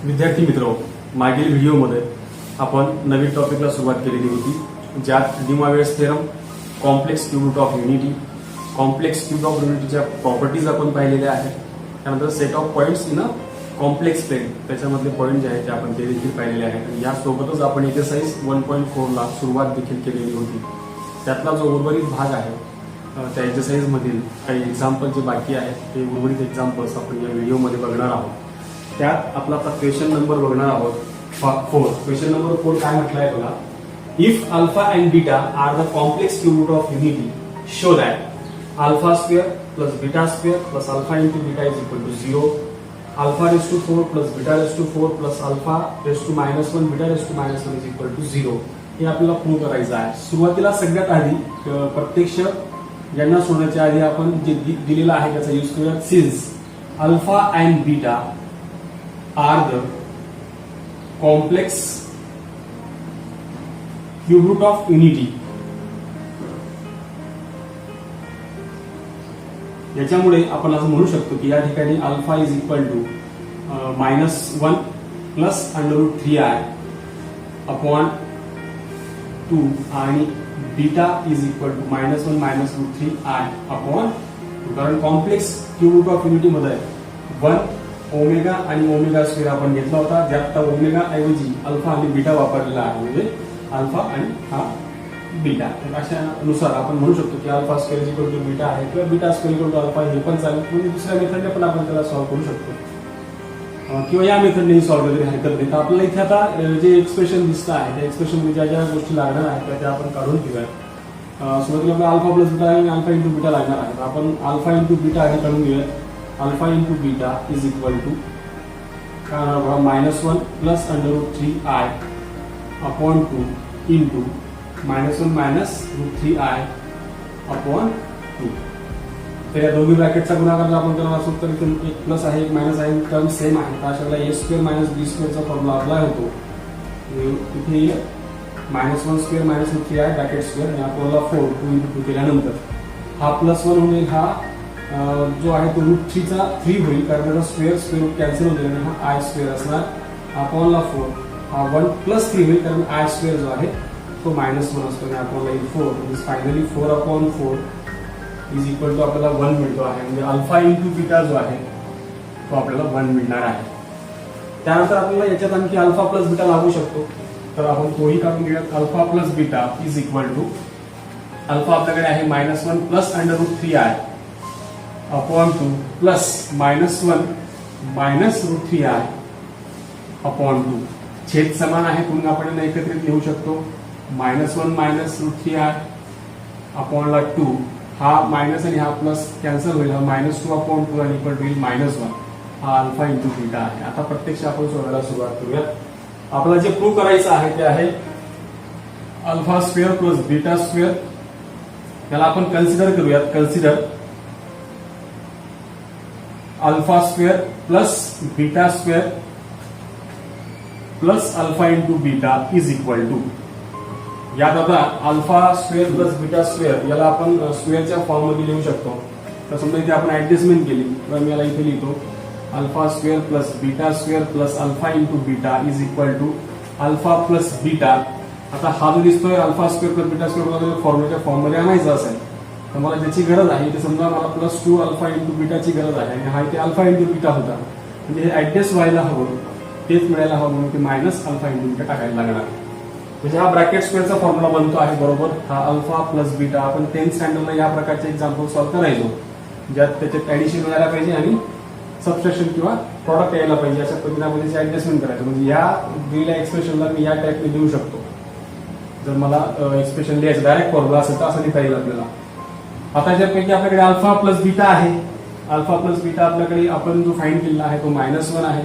विद्यार्थी मित्र, मागील व्हिडिओमध्ये आपण नवीन टॉपिकला सुरुवात केलेली होती, ज्यात De Moivre's theorem, complex cube root of unity, complex cube of युनिटीच्या प्रॉपर्टीज आपण पाहिलेल्या आहेत. त्यानंतर set of points in a complex plane, त्याच्यामधले पॉईंट जे आहेत ते आपण ते देखील पाहिलेले आहेत. यासोबतच आपण एक्सरसाइज 1.4 ला सुरुवात देखील केलेली होती. त्यातला जो उर्वरित भाग आहे त्या एक्सरसाइज मधील काही एक्झाम्पल जे बाकी आहेत ते उर्वरित एक्झाम्पल्स आपण या व्हिडिओमध्ये बघणार आहोत. त्यात आपला आता क्वेश्चन नंबर बघणार आहोत 4. क्वेश्चन नंबर 4 काय म्हटलंय बघा. If alpha and beta are the complex cube root of unity, show that alpha square plus beta square plus alpha into beta is equal to 0, alpha raise to 4 plus beta raise to 4 plus alpha raise to -1 beta raise to -1 is equal to 0. हे आपल्याला prove करायचं आहे. सुरुवातीला सगळ्यात आधी प्रत्यक्ष यांना सोडण्याच्या आधी आपण जे दिलेलं आहे त्याचा यूज करूया. Since alpha and beta are the complex cube root of unity, याच्यामुळे आपण असं म्हणू शकतो की या ठिकाणी alpha is equal to -1 plus √3i upon 2 आणि beta is equal to -1 √3i upon 2. कारण complex cube root of unity मध्ये 1 ओमेगा आणि ओमेगा स्क्वेअर आपण घेतला होता, ज्यात ओमेगा ऐवजी अल्फा आणि बीटा वापरलेला आहे, म्हणजे अल्फा आणि हा बीटा. अशा नुसार आपण म्हणू शकतो की alpha square is equal to beta आहे किंवा beta square equal to alpha, हे पण चालेल. म्हणजे दुसऱ्या मेथडने पण आपण त्याला सॉल्व्ह करू शकतो किंवा या मेथडनेही सॉल्व्ह करायला हरकत नाही. तर आपल्याला इथे आता जे एक्सप्रेशन दिसतं आहे त्या एक्सप्रेशन ज्या ज्या गोष्टी लागणार आहेत त्या आपण काढून घेऊया. सुरुवातीला आपल्याला अल्फा प्लस बीटा आणि अल्फा इंटू बीटा लागणार आहे. आपण अल्फा इंटू बीटा आधी काढून घेऊया. Alpha into beta is equal to -1 plus √3i upon 2 into -1 √3i upon 2. तर या दोन्ही ब्रॅकेटचा गुणाकार जर आपण करणार असू तर इथे एक प्लस आहे एक मायनस आहे, टर्म सेम आहे. तर अशाला a स्क्वेअर मायनस b स्क्वेअरचा फॉर्म्युला अप्लाय होतो. इथे -1 स्क्वेअर -√3i ब्रॅकेट स्क्वेअर आणि आपल्याला 4 2 इंटू 2 केल्यानंतर हा +1 होईल, हा जो आहे तो √3 चा 3 होईल कारण त्याचा स्क्वेअर स्क्वेअर रूट कॅन्सल होईल आणि हा i स्क्वेअर असणार. अपॉनला 4 हा 1 + 3 होईल कारण i स्क्वेअर जो आहे तो -1 असतो आणि अपॉनला 4 म्हणजे finally 4 upon 4 is equal to आपल्याला 1 मिळतो आहे. म्हणजे अल्फा इंटू बीटा जो आहे तो आपल्याला 1 मिळणार आहे. त्यानंतर आपल्याला याच्यात आणखी अल्फा प्लस बीटा लागू शकतो, तर आपण तोही काढून घेऊयात. Alpha plus beta is equal to alpha आपल्याकडे आहे -1 plus √3i upon 2 plus -1 √3i upon 2. छेद समान आहे म्हणून आपण एकत्रित लिहू शकतो. -1 √3i अपॉनला 2, हा मायनस आणि हा प्लस कॅन्सल होईल, हा -2 अपॉन 2 आणि इक्वल टू होईल -1. हा अल्फा इंटू बीटा आहे. आता प्रत्यक्ष आपण सोडवायला सुरुवात करूयात. आपल्याला जे प्रूव्ह करायचं आहे ते आहे alpha square plus beta square. त्याला आपण कन्सिडर करूयात. Consider alpha square plus beta square plus alpha into beta is equal to. यात आता alpha square plus beta square याला आपण स्क्वेअरच्या फॉर्म मध्ये लिहू शकतो. तर समजा इथे आपण ऍडजस्टमेंट केली तर मी याला इथे लिहितो alpha square plus beta square plus alpha into beta is equal to alpha plus beta. आता हा जो दिसतोय alpha square plus beta square फॉर्म्युलेच्या फॉर्म मध्ये आणायचा असेल तर मला ज्याची गरज आहे ते समजा मला +2 अल्फा इंटू बीटाची गरज आहे आणि हा इथे अल्फा इंटू बीटा होता, म्हणजे हे ऍडजस्ट व्हायला हवं, तेच मिळायला हवं म्हणून ते मायनस अल्फा इंटू बीटा टाकायला लागणार. म्हणजे हा ब्रॅकेट स्क्वेअरचा फॉर्म्युला बनतो आहे बरोबर. हा अल्फा प्लस बीटा आपण 10th स्टँडर्डला या प्रकारचे एक्झाम्पल सॉल्व्ह करायचो, ज्यात त्याच्यात ऍडिशन मिळायला पाहिजे आणि सबस्ट्रॅक्शन किंवा प्रॉडक्ट यायला पाहिजे. अशा पद्धतीने आपण त्याची ऍडजस्टमेंट करायचं. म्हणजे या दिलेल्या एक्सप्रेशनला मी या टाईपने देऊ शकतो. जर मला एक्सप्रेशन लिहायचं डायरेक्ट फॉर्म्युला असेल तर असं लिहिता येईल आपल्याला. आता याच्यापैकी आपल्याकडे अल्फा प्लस बीटा आहे. अल्फा प्लस बीटा आपल्याकडे आपण जो फाइंड केलेला आहे तो -1 आहे,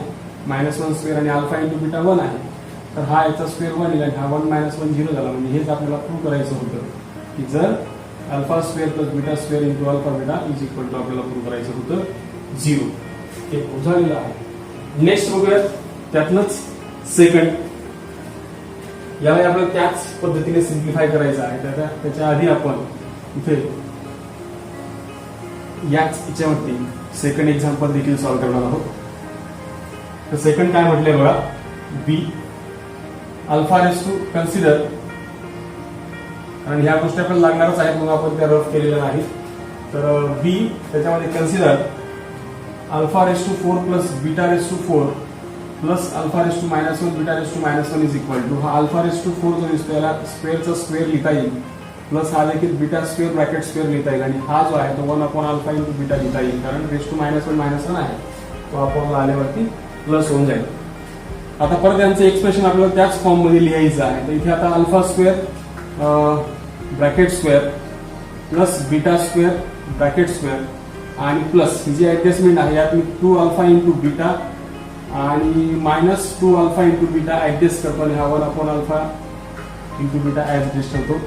-1 स्क्वेअर आणि अल्फा इंटू बीटा 1 आहे. तर हा याचा स्क्वेअर 1 येईल आणि हा 1 -1 0 झाला. म्हणजे हेच आपल्याला प्रूव्ह करायचं होतं की जर alpha square plus beta square into alpha beta is equal to आपल्याला प्रूव्ह करायचं होतं 0. ते प्रूव्ह झालेलं आहे. नेक्स्ट बघूयात त्यातनंच सेकंड. याला आपल्याला त्याच पद्धतीने सिम्प्लिफाय करायचं आहे. त्याच्या आधी आपण इथे याच याच्यावरती सेकंड एक्झाम्पल देखील सॉल्व्ह करणार आहोत. तर सेकंड काय म्हटलंय बघा, be alpha raise to consider, आणि ह्या गोष्टी आपल्याला लागणारच आहेत म्हणून आपण त्या रफ केलेल्या नाहीत. तर बी त्याच्यामध्ये consider alpha raise to 4 plus beta raise to 4 plus alpha raise to -1 beta raise to -1 is equal to, हा अल्फा रेस टू 4 जो दिसतो याला स्क्वेअरचा स्क्वेअर लिहिता येईल, प्लस हा देखील बीटा स्क्वेअर ब्रॅकेट स्क्वेअर लिहिता येईल, आणि हा जो आहे तो 1 अपॉन अल्फा इंटू बीटा लिहिता येईल, कारण रेस टू -1 आहे तो अपॉनला आल्यावरती प्लस होऊन जाईल. आता परत यांचं एक्सप्रेशन आपल्याला त्याच फॉर्म मध्ये लिहायचं आहे. तर इथे आता alpha square bracket square plus beta square bracket square आणि प्लस ही जी ऍडजस्टमेंट आहे यात मी 2 अल्फा इंटू बीटा आणि -2 अल्फा इंटू बीटा ऍडजस्ट करतो आणि हा 1 upon alpha into beta adjust करतो.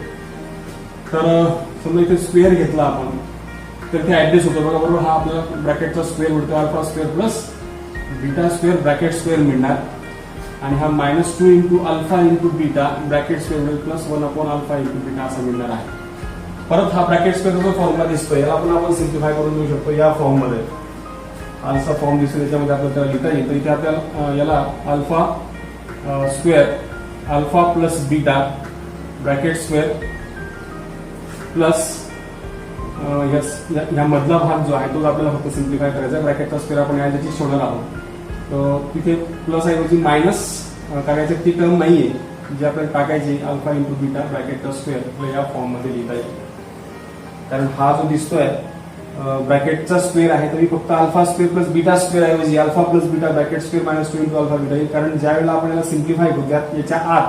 तर समजा इथे स्क्वेअर घेतला आपण तर ते ऍडजस्ट होतो बघा, बरोबर. हा आपल्याला ब्रॅकेटचा स्क्वेअर मिळतो, alpha square plus beta square bracket square मिळणार, आणि हा -2 into alpha into beta bracket square मिळेल plus 1 upon alpha into beta असं मिळणार आहे. परत हा ब्रॅकेट स्क्वेअर जो फॉर्मला दिसतोय याला आपण सिम्प्लिफाय करून देऊ शकतो या फॉर्म मध्ये. असा फॉर्म दिसतो त्याच्यामध्ये आपल्याला त्याला लिहिता येईल. तर इथे आपल्याला याला alpha square alpha plus beta bracket square plus या मधला भाग जो आहे तो आपल्याला फक्त सिम्प्लिफाय करायचा आहे. ब्रॅकेटचा स्क्वेअर आपण याची शोधणार आहोत. तर तिथे प्लस ऐवजी मायनस टाकायचं, ती टर्म नाहीये जी आपल्याला टाकायची अल्फा इंटू बीटा ब्रॅकेटचा स्क्वेअर या फॉर्म मध्ये लिहिता येईल. कारण हा जो दिसतोय ब्रॅकेटचा स्क्वेअर आहे तरी फक्त alpha square plus beta square ऐवजी alpha plus beta bracket square -2 into alpha beta येईल. कारण ज्या वेळेला आपण याला सिम्प्लिफाय करू त्यात याच्या आत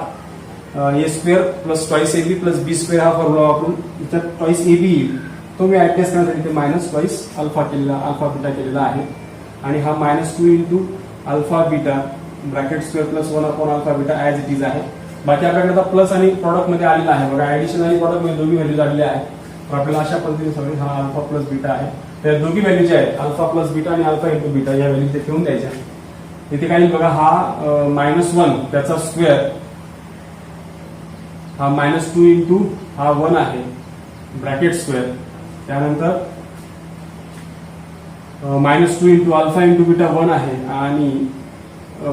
a square plus twice a b plus B square हा फॉर्म्युला वापरून याच्यात ट्वाइस एबी येईल, तो मी ऍडजस्ट करण्यासाठी ते -2 अल्फा केलेला अल्फा बीटा केलेला आहे. आणि हा -2 into alpha beta bracket square plus 1 upon alpha beta as it is आहे. बाकी आपल्याकडे आता प्लस आणि प्रॉडक्ट मध्ये आलेला आहे बघा, ऍडिशन आणि प्रॉडक्ट मध्ये दोन्ही व्हॅल्यूज आलेल्या आहेत. तर आपल्याला अशा पद्धतीने सगळे हा अल्फा प्लस बीटा आहे, त्या दोन्ही व्हॅल्यू ज्या आहेत अल्फा प्लस बीटा आणि अल्फा इंटू बीटा या व्हॅल्यू इथे ठेवून द्यायच्या. इथे काही बघा हा -1 त्याचा स्क्वेअर, हा -2 इंटू हा 1 आहे ब्रॅकेट स्क्वेअर, त्यानंतर -2 इंटू अल्फा इंटू बीटा 1 आहे आणि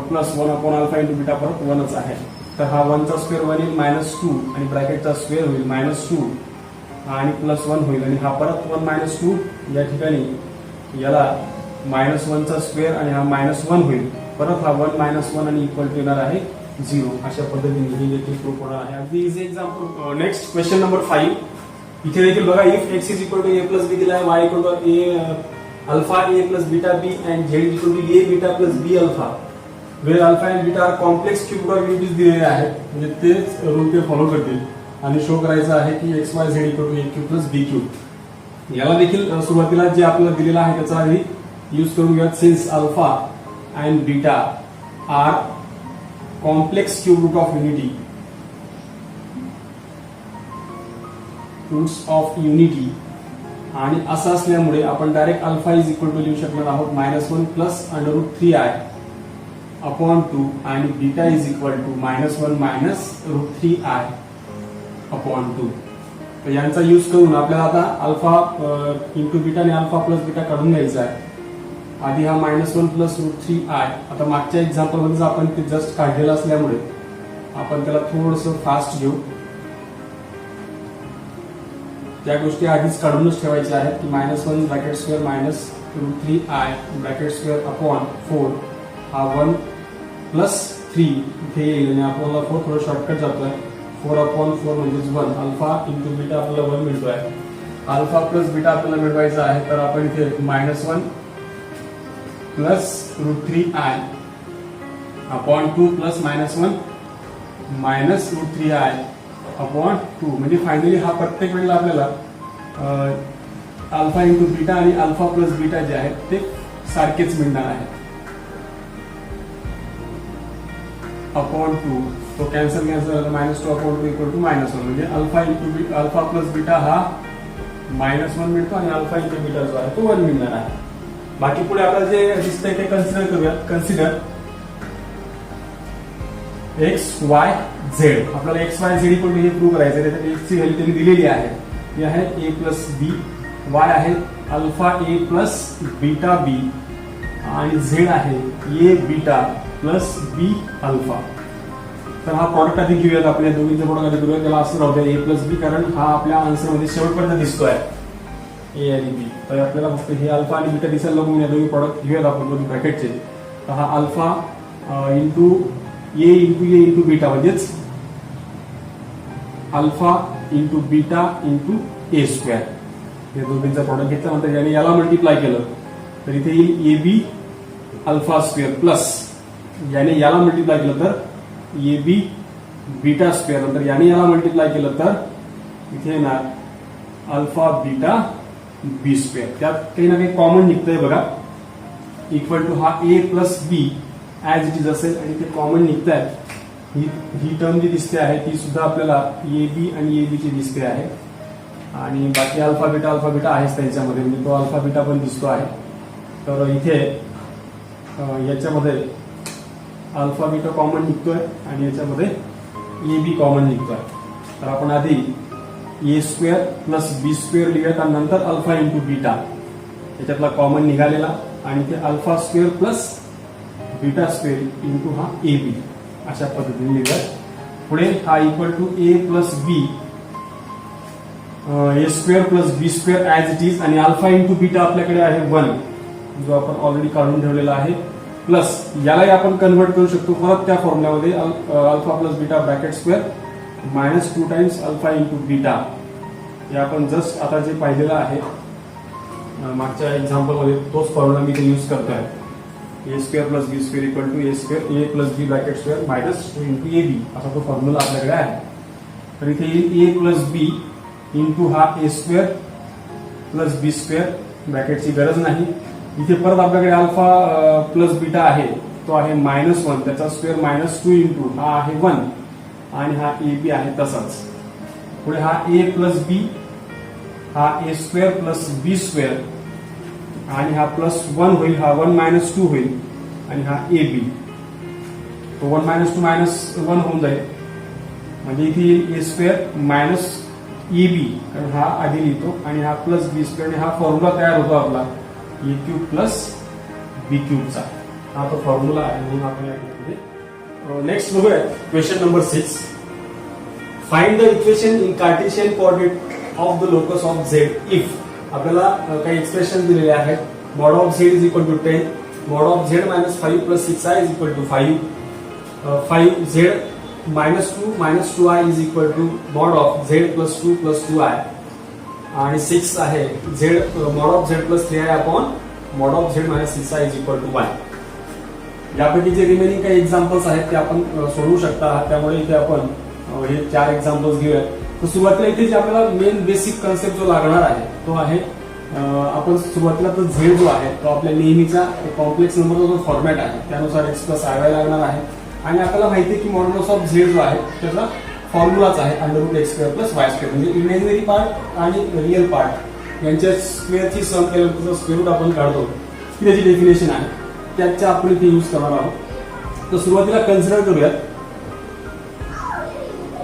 plus 1 upon alpha into beta परत 1च आहे. तर हा 1 चा स्क्वेअर 1 येईल -2 आणि ब्रॅकेटचा स्क्वेअर होईल -2 आणि प्लस 1 होईल, आणि हा परत 1 -2 या ठिकाणी याला -1 चा स्क्वेअर आणि हा -1 होईल, परत हा 1 -1 आणि इक्वल टू येणार आहे 0. अशा पद्धतीने ही देखील प्रूफ होणार आहे. अगदी easy example. Next question number 5. इथे देखील बघा, if x is equal to a plus b दिला आहे, y equal to a alpha a plus beta b and z equal to a beta plus b alpha, where alpha and beta are complex cube of unities दिलेले आहेत, म्हणजे तेच rule ते follow करतील आणि show करायचं आहे की X Y Z equal to a cube plus b cube. याला देखील सुरुवातीला जे आपल्याला दिलेला आहे त्याचा आधी यूज करून घ्या. Since alpha and beta are complex cube root of unity, roots of unity, आणि असं असल्यामुळे आपण direct alpha is equal to लिहू शकणार आहोत -1 प्लस √3i अपॉन 2 आणि beta is equal to -1 minus √3i upon 2. तर यांचा यूज करून आपल्याला आता अल्फा इंटू बीटा आणि अल्फा प्लस बीटा काढून घ्यायचा आहे. आधी हा -1 प्लस √3i, आता मागच्या एक्झाम्पल मध्ये आपण ते जस्ट काढलेलं असल्यामुळे आपण त्याला थोडंसं फास्ट घेऊ. त्या गोष्टी आधीच काढूनच ठेवायच्या आहेत की -1 bracket square -√3i bracket square upon 4, हा 1 प्लस 3 इथे येईल आणि आपल्याला 4 थोडं शॉर्टकट जातोय. 4 अपॉन 4 म्हणजेच 1. अल्फा इंटू बीटा आपल्याला 1 मिळतोय, अल्फा प्लस बीटा आपल्याला मिळवायचा आहे. तर आपण इथे -1 plus √3i upon 2 plus -1 minus √3i upon 2, म्हणजे फायनली हा प्रत्येक वेळेला आपल्याला अल्फा इंटू बीटा आणि अल्फा प्लस बीटा जे आहेत ते सारखेच मिळणार आहे. अपॉन 2 तो कॅन्सल झाला, -2 अपॉन 2 इक्वल टू -1, म्हणजे alpha into alpha plus beta हा -1 मिळतो आणि अल्फा इंटू बीटा जो आहे तो 1 मिळणार आहे. बाकी पुढे आपल्याला जे दिसतंय ते कन्सिडर करूयात. Consider x Y z. आपल्याला x Y Z equal to हे प्रूव्ह करायचं आहे. त्याच्यात एक्स ची व्हॅल्यू त्यांनी दिलेली आहे, ती आहे a प्लस बी, वाय आहे अल्फा a प्लस बीटा बी आणि झेड आहे ए बीटा प्लस बी अल्फा. तर हा प्रॉडक्ट आधी घेऊयात, आपल्या दोघींचे प्रॉडक्ट आधी घेऊयात. त्याला असं राहू द्या ए प्लस बी, कारण हा आपल्या आन्सरमध्ये शेवटपर्यंत दिसतोय ए आणि बी. तर आपल्याला फक्त हे अल्फा आणि बीटा दिसायला बघून या दोन्ही प्रॉडक्ट घेऊयात आपण दोन्ही ब्रॅकेटचे. तर हा अल्फा इंटू ए इंटू बीटा म्हणजेच अल्फा इंटू बीटा इंटू ए स्क्वेअर. हे दोघींचा प्रॉडक्ट घेतल्यानंतर याने याला मल्टिप्लाय केलं तर इथे येईल A B alpha square plus याने याला मल्टिप्लाय केलं तर ए बी बीटा स्क्वेअर. नंतर याने याला मल्टिप्लाय केलं तर इथे येणार अल्फा बीटा बी स्क्वेअर. त्यात काही ना काही कॉमन निघतंय बघा. इक्वल टू हा a plus b as it is असेल आणि ते कॉमन निघत आहे. ही टर्म जी दिसते आहे ती सुद्धा आपल्याला ए बी आणि ए बी ची दिसते आहे. आणि बाकी अल्फा बीटा आहेच त्यांच्यामध्ये, म्हणजे तो अल्फा बीटा पण दिसतो आहे. तर इथे याच्यामध्ये अल्फा बीटा कॉमन निघतोय आणि याच्यामध्ये ए बी कॉमन निघतोय. तर आपण आधी A square plus B square लिहूयात आणि नंतर अल्फा इंटू बीटा याच्यातला कॉमन निघालेला आणि ते alpha square plus beta square into हा ए बी अशा पद्धतीने लिहूयात. पुढे हा equal to A plus B A square plus B square as it is आणि अल्फा इंटू बीटा आपल्याकडे आहे 1 जो आपण ऑलरेडी काढून ठेवलेला आहे. प्लस यालाही आपण कन्व्हर्ट करू शकतो परत त्या फॉर्म्युल्यामध्ये alpha plus beta bracket square minus 2 times alpha into beta. हे आपण जस्ट आता जे पाहिलेलं आहे मागच्या एक्झाम्पल मध्ये तोच फॉर्म्युला मी इथे यूज करतोय. A square plus B square equal to a square a plus b bracket square minus 2 into a b असा तो फॉर्म्युला आपल्याकडे आहे. तर इथे येईल ए प्लस बी इंटू हा ए स्क्वेअर प्लस बी स्क्वेअर ब्रॅकेटची गरज नाही. इथे परत आपल्याकडे अल्फा प्लस बीटा आहे तो आहे -1 त्याचा स्क्वेअर -2 इंटू हा आहे 1 आणि हा ए बी आहे तसाच. पुढे हा ए प्लस बी हा ए स्क्वेअर प्लस बी स्क्वेअर आणि हा +1 होईल, हा 1 -2 होईल आणि हा ए बी तो 1 -2 -1 होऊन जाईल. म्हणजे इथे येईल ए स्क्वेअर मायनस ए बी कारण हा आधी लिहितो आणि हा प्लस बी स्क्वेअर आणि हा फॉर्म्युला तयार होतो आपला ए क्यूब प्लस बी क्यूबचा. हा तो फॉर्म्युला आहे म्हणून आपण यामध्ये नेक्स्ट बघूया question number 6. Find the equation in Cartesian coordinate of the locus of Z if. आपल्याला काही एक्सप्रेशन दिलेले आहेत. Mod of Z is equal to 10, mod of Z -5 plus 6i is equal to 5, 5 Z -2 is equal to mod of Z plus 2 plus 2i आणि 6 आहे Z mod of Z plus 3i upon mod of Z minus 6i is equal to 1. यापैकी जे remaining काही examples आहेत ते आपण सोडवू शकता. त्यामुळे इथे आपण हे 4 एक्झाम्पल्स घेऊयात. तर सुरुवातीला इथे जे आपल्याला मेन बेसिक कन्सेप्ट जो लागणार आहे तो आहे आपण सुरुवातीला तर झेड जो आहे तो आपल्या नेहमीचा कॉम्प्लेक्स नंबरचा जो फॉर्मॅट आहे त्यानुसार x प्लस iy लागणार आहे. आणि आपल्याला माहिती आहे की मॉड्युलस ऑफ झेड जो आहे त्याचा फॉर्म्युलाच आहे √x² प्लस y². म्हणजे इमॅजिनरी पार्ट आणि रिअल पार्ट यांच्या स्क्वेअरची सम केल्यानंतर त्याचा स्क्वेअर रूट आपण काढतो की त्याची डेफिनेशन आहे त्याच्या आपण इथे यूज करणार आहोत. तर सुरुवातीला कन्सिडर करूयात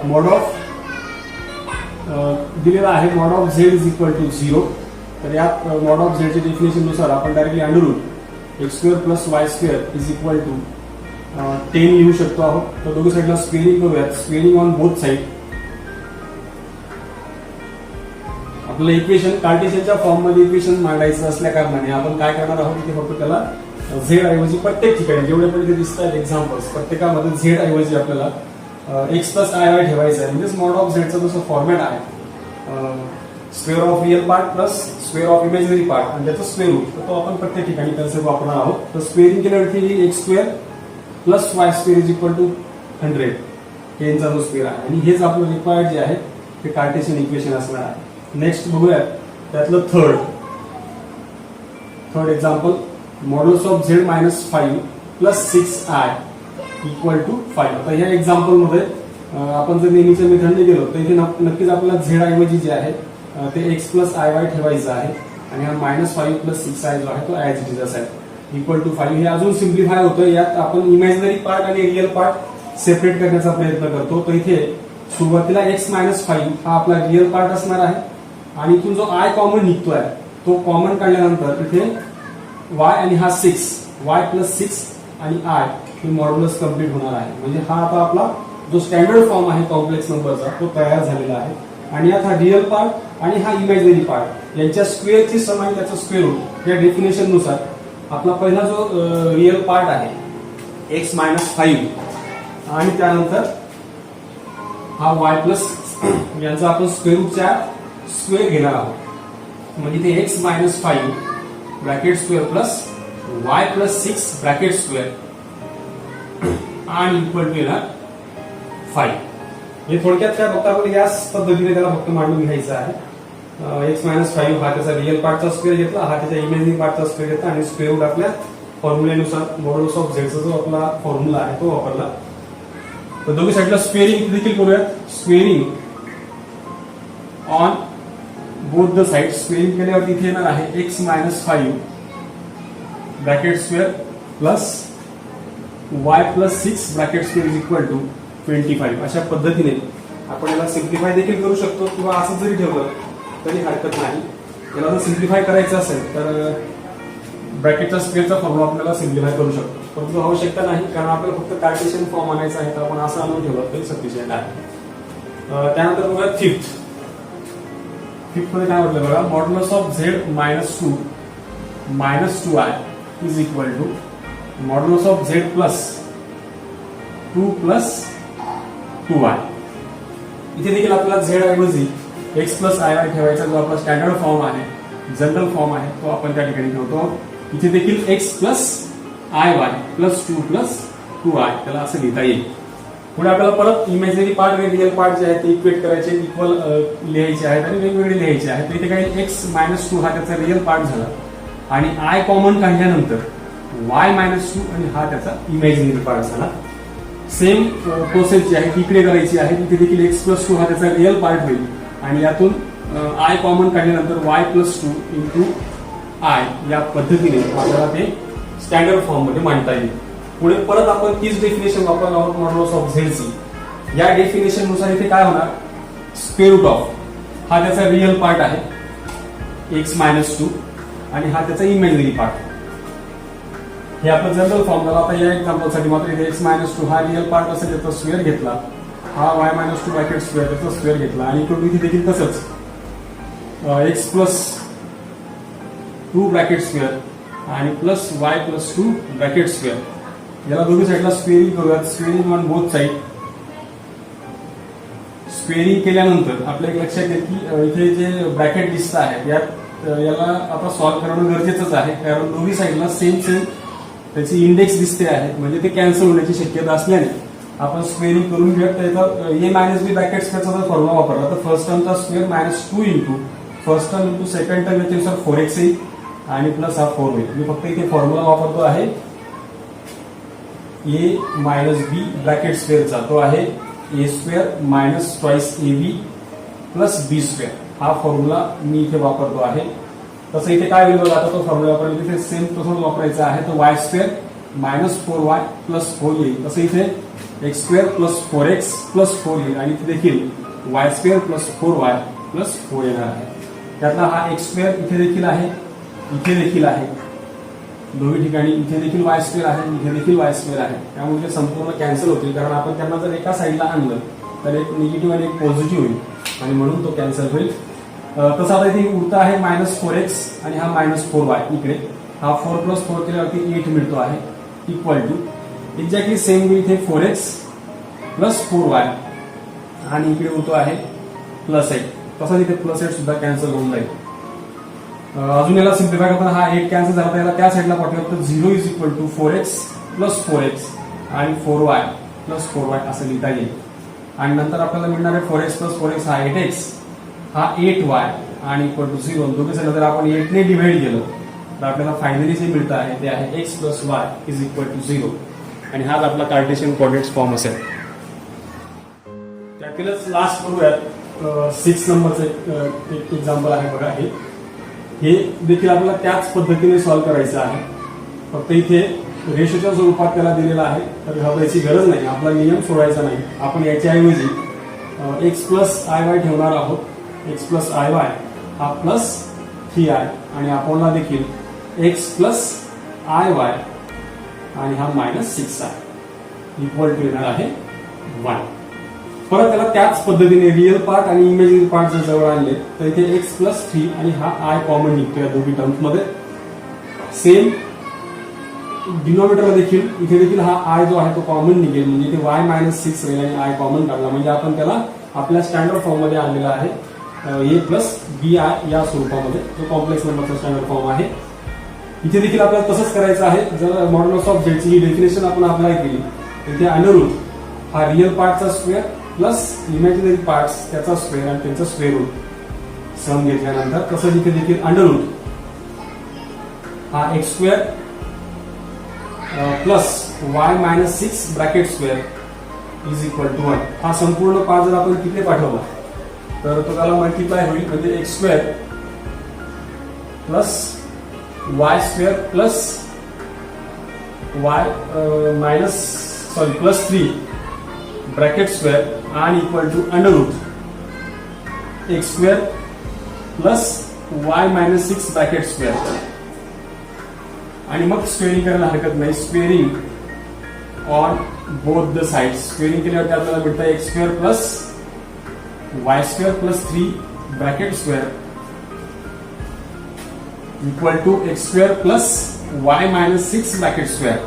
मॉड ऑफ दिलेला आहे mod of Z is equal to 0. तर या मॉड ऑफ झेडच्या डेफिनेशन नुसार आपण directly √x² plus y² is equal to 10 लिहू शकतो आहोत. तर दोन्ही साईडला स्क्वेअरिंग करूयात. Squaring on both side. आपलं इक्वेशन कार्टेशियनच्या फॉर्म मध्ये इक्वेशन मांडायचं असल्या कारणाने आपण काय करणार आहोत की फक्त त्याला झेड ऐवजी प्रत्येक ठिकाणी जेवढे पण इथे दिसत आहेत एक्झाम्पल्स प्रत्येकामध्ये झेड ऐवजी आपल्याला x प्लस iy ठेवायचं आहे. म्हणजेच मॉड ऑफ झेडचा जसं फॉर्मॅट आहे square of real part plus square of imaginary part आणि त्याचं स्क्वेअर रूट तर तो आपण प्रत्येक ठिकाणी कन्सेप्ट वापरणार आहोत. तर स्क्वेअरिंग केल्यावरती x² plus y² is equal to 100 यांचा जो स्क्वेअर आहे आणि हेच आपलं रिक्वायर्ड जे आहे ते कार्टेशियन इक्वेशन असणार आहे. नेक्स्ट बघूयात त्यातलं third example modulus of Z -5 plus 6i equal to 5. आता ह्या एक्झाम्पल मध्ये आपण जर नेहमीच्या मेथडने गेलो तर इथे नक्कीच आपल्याला झेड ऐवजी जे आहे ते x प्लस iy ठेवायचं आहे आणि हा -5 प्लस 6i जो आहे तो ऍज इट इज असा आहे इक्वल टू 5. हे अजून सिम्प्लिफाय होतं. यात आपण इमॅजिनरी पार्ट आणि रिअल पार्ट सेपरेट करण्याचा प्रयत्न करतो. तर इथे सुरुवातीला x -5 हा आपला रिअल पार्ट असणार आहे आणि इथून जो i कॉमन निघतोय तो कॉमन काढल्यानंतर इथे y आणि हा 6 वाय प्लस 6 आणि आय हे मॉड्युलस कम्प्लीट होणार आहे. म्हणजे हा आता आपला जो स्टँडर्ड फॉर्म आहे कॉम्प्लेक्स नंबरचा तो तयार झालेला आहे. आणि यात हा रिअल पार्ट आणि हा इमॅजिनरी पार्ट यांच्या स्क्वेअरची सम आणि त्याचं स्क्वेअर रूट या डेफिनेशन नुसार आपला पहिला जो रिअल पार्ट आहे x मायनस 5 आणि त्यानंतर हा वाय प्लस यांचा आपण स्क्वेअर रूटच्या स्क्वेअर घेणार आहोत. म्हणजे ते x minus 5 bracket square plus y plus 6 bracket square आणि इक्वल टू येणार 5. हे थोडक्यात काय फक्त आपण याच पद्धतीने त्याला फक्त मांडून घ्यायचं आहे. x मायनस 5 हा त्याचा रिअल पार्टचा स्क्वेअर घेतला, हा त्याच्या इमॅजिनरी पार्टचा स्क्वेअर घेतला आणि स्क्वेअर रूट आपल्या फॉर्म्युलेनुसार मॉड्युलस ऑफ झेडचा जो आपला फॉर्म्युला आहे तो वापरला. तर दोन्ही साईडला स्क्वेअरिंग देखील करूयात. Squaring on both the side. Squaring केल्यावरती इथे येणार आहे x minus 5 bracket square plus y plus 6 bracket square is equal to 25. अशा पद्धतीने आपण याला सिम्प्लिफाय देखील करू शकतो किंवा असं जरी ठेवलं तरी हरकत नाही. याला जर सिम्प्लिफाय करायचं असेल तर ब्रॅकेटचा स्क्वेअरचा फॉर्म्युला आपल्याला सिम्प्लिफाय करू शकतो, परंतु आवश्यकता नाही कारण आपल्याला फक्त कार्टेशियन फॉर्म आणायचा आहे तर आपण असं आणून ठेवलं तरी सफिशियंट आहे. त्यानंतर बघा फिफ्थ मध्ये काय म्हटलं बघा, modulus of Z minus 2 minus 2i is equal to modulus of Z plus 2 plus 2i. इथे देखील आपल्याला झेड ऐवजी x प्लस आय वाय ठेवायचा जो आपला स्टँडर्ड फॉर्म आहे, जनरल फॉर्म आहे तो आपण त्या ठिकाणी ठेवतो. इथे देखील x plus I Y plus 2 plus 2i त्याला असं लिहिता येईल. पुढे आपल्याला परत इमॅजिनरी पार्ट आणि रिअल पार्ट जे आहेत ते इक्वेट करायचे, इक्वल लिहायचे आहेत आणि वेगवेगळे लिहायचे आहेत. तर इथे काही x मायनस 2 हा त्याचा रिअल पार्ट झाला आणि आय कॉमन काढल्यानंतर y मायनस 2 आणि हा त्याचा इमॅजिनरी पार्ट झाला. सेम प्रोसेस जी आहे इकडे करायची आहे. इथे देखील x प्लस 2 हा त्याचा रिअल पार्ट होईल आणि यातून आय कॉमन काढल्यानंतर y प्लस 2 इंटू आय या पद्धतीने आपल्याला ते स्टँडर्ड फॉर्म मध्ये मांडता येईल. पुढे परत आपण तीच डेफिनेशन वापरणार आहोत मॉड्युलस ऑफ झेडची. या डेफिनेशन नुसार इथे काय होणार, स्क्वेअर रूट ऑफ हा त्याचा रिअल पार्ट आहे x मायनस 2 आणि हा त्याचा इमॅजिनरी पार्ट. हे आपलं जनरल फॉर्म झाला. आता या एक्झाम्पलसाठी मात्र इथे x मायनस 2 हा रिअल पार्ट असेल त्याचा स्क्वेअर घेतला, हा y मायनस 2 ब्रॅकेट स्क्वेअर त्याचा स्क्वेअर घेतला आणि इथे देखील तसंच x प्लस 2 ब्रॅकेट स्क्वेअर आणि plus y plus 2 bracket square. याला दोन्ही साईडला स्क्वेअरिंग करूयात. Squaring on both side. Squaring केल्यानंतर आपल्याला लक्षात येईल की इथे जे ब्रॅकेट दिसत आहेत याला आता सॉल्व्ह करणं गरजेचंच आहे कारण दोन्ही साईडला सेम त्याची इंडेक्स दिसते आहे. म्हणजे ते कॅन्सल होण्याची शक्यता असल्याने आपण स्क्वेअरिंग करून घेऊयात. त्याचा ए मायनस बी ब्रॅकेट स्क्वेअरचा जर फॉर्म्युला वापरला तर फर्स्ट टर्मचा square minus 2 into first term into second term याच्यानुसार 4x येईल आणि प्लस हा 4 होईल. मी फक्त इथे फॉर्म्युला वापरतो आहे ए मायनस बी ब्रॅकेट स्क्वेअरचा, तो आहे a square minus twice a b plus B square. हा फॉर्म्युला मी इथे वापरतो आहे. तसं इथे काय होईल बघा, आता तो फॉर्म्युला वापरला तिथे सेम तसंच वापरायचा आहे. तो Y square minus 4y plus 4 येईल. तसं इथे x square plus 4x plus 4 येईल आणि इथे देखील Y square plus 4y plus 4 येणार आहे. त्यातला हा एक्स स्क्वेअर इथे देखील आहे, इथे देखील आहे, दोन्ही ठिकाणी इथे देखील वाय स्क्वेअर आहे, इथे देखील वाय स्क्वेअर आहे. त्यामुळे ते संपूर्ण कॅन्सल होतील कारण आपण त्यांना जर एका साईडला आणलं तर एक निगेटिव्ह आणि एक पॉझिटिव्ह होईल आणि म्हणून तो कॅन्सल होईल. तसं आता इथे उरता आहे मायनस 4x आणि हा मायनस 4y. इकडे हा 4 प्लस 4 केल्यावरती 8 मिळतो आहे इक्वल टू एक्झॅक्टली सेम इथे 4x प्लस 4y आणि इकडे उरतो आहे प्लस 8. तसाच इथे प्लस 8 सुद्धा कॅन्सल होऊन जाईल. अजून याला सिम्प्लिफाय करताना हा 8 कॅन्सल झाला तर याला त्या साईडला पाठवलं तर 0 is equal to 4x plus 4x आणि 4y प्लस 4y असं लिहिता येईल. आणि नंतर आपल्याला मिळणार आहे 4x प्लस 4x हा 8x हा 8y आणि इक्वल टू 0. दोघे साईडला जर आपण 8 ने डिवाइड केलं तर आपल्याला फायनली जे मिळतं आहे ते आहे x plus y is equal to 0 आणि हाच आपला कार्टेशियन कोऑर्डिनेट्स फॉर्म असेल. त्यातीलच लास्ट बघूयात 6 नंबरचं एक एक्झाम्पल आहे बघा. हे देखील आपल्याला त्याच पद्धतीने सॉल्व्ह करायचं आहे. फक्त इथे रेशोच्या स्वरूपात त्याला दिलेला आहे तर घाबरायची गरज नाही. आपला नियम सोडायचा नाही. आपण याच्याऐवजी x प्लस आय वाय ठेवणार आहोत. एक्स प्लस आय वाय हा प्लस 3i आणि आपल्याला देखील x प्लस आय वाय आणि हा -6 आहे इक्वल टू येणार आहे 1. परत त्याला त्याच पद्धतीने रिअल पार्ट आणि इमेजिनरी पार्ट जर जवळ आणले तर इथे x+3 आणि हा i कॉमन निघतो या दोन्ही टर्म्स मध्ये. सेम डिनॉमिनेटर देखील इथे देखील हा i जो आहे तो कॉमन निघेल, म्हणजे इथे y-6 राहील आणि i कॉमन काढला म्हणजे आपण त्याला आपल्या स्टँडर्ड फॉर्म मध्ये आणलेला आहे a+bi या स्वरूपामध्ये, जो कॉम्प्लेक्स नंबरचा स्टँडर्ड फॉर्म आहे. इथे देखील आपल्याला तसंच करायचं आहे. जर मॉड्युलस ऑफ झेडची ही डेफिनेशन आपण अप्लाय केली तर इथे अंडररूट हा रिअल पार्टचा स्क्वेअर प्लस इमॅजिनरी पार्ट्स त्याचा स्क्वेअर आणि त्यांचा स्क्वेअर रूट सम घेतल्यानंतर, तसंच इथे देखील अंडररूट हा x² plus y-6 bracket square is equal to 1. हा संपूर्ण पार्ट जर आपण तिथे पाठवला तर तो त्याला मल्टिप्लाय होईल, म्हणजे x² plus y² plus plus 3 bracket square आणि equal to under root x² plus y-6 bracket square. आणि मग स्क्वेअरिंग करायला हरकत नाही. Squaring on both the sides, squaring केल्यावर आपल्याला मिळतं x² plus y² plus 3 bracket square equal to x² plus y-6 bracket square.